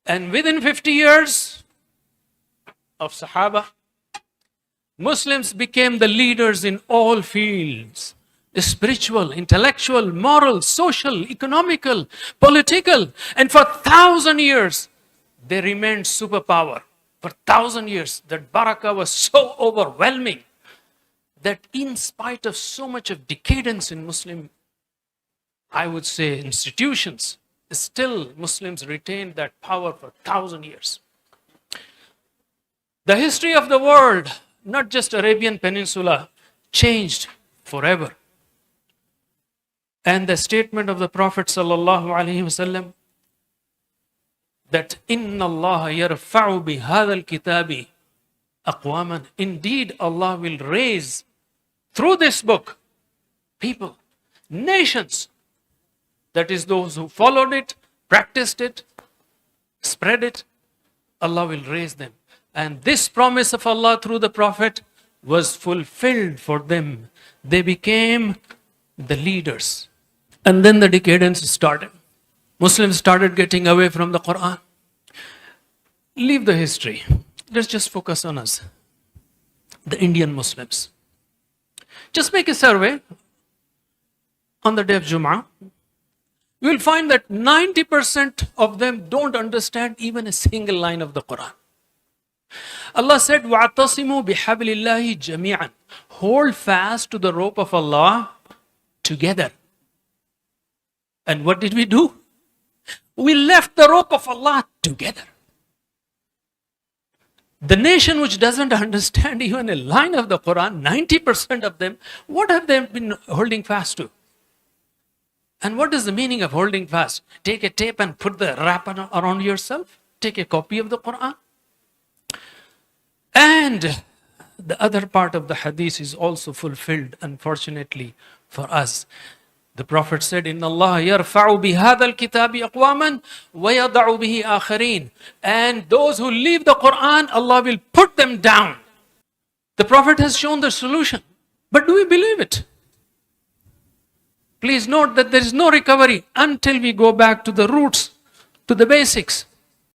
And within 50 years of Sahaba, Muslims became the leaders in all fields: spiritual, intellectual, moral, social, economical, political. And for 1,000 years, they remained superpower. For 1,000 years, that barakah was so overwhelming that in spite of so much of decadence in Muslim, I would say, institutions, still Muslims retained that power for 1,000 years. The history of the world, not just Arabian Peninsula, changed forever. And the statement of the Prophet sallallahu alaihi wasallam that Inna Allah yarfa'u bihadha al-kitabi aqwaman. Indeed, Allah will raise through this book people, nations. That is, those who followed it, practiced it, spread it, Allah will raise them. And this promise of Allah through the Prophet was fulfilled for them. They became the leaders. And then the decadence started. Muslims started getting away from the Quran. Leave the history. Let's just focus on us, the Indian Muslims. Just make a survey on the day of Jum'ah. You will find that 90% of them don't understand even a single line of the Quran. Allah said, وَاعْتَصِمُوا بِحَبْلِ اللَّهِ جَمِيعًا. Hold fast to the rope of Allah together. And what did we do? We left the rope of Allah together. The nation which doesn't understand even a line of the Quran, 90% of them, what have they been holding fast to? And what is the meaning of holding fast? Take a tape and put the wrap around yourself? Take a copy of the Quran? And the other part of the hadith is also fulfilled, unfortunately for us. The Prophet said, Inna Allah yarfa'u bihadha al-kitabi aqwaman wa yada'u bihi akharin. And those who leave the Quran, Allah will put them down. The Prophet has shown the solution. But do we believe it? Please note that there is no recovery until we go back to the roots, to the basics.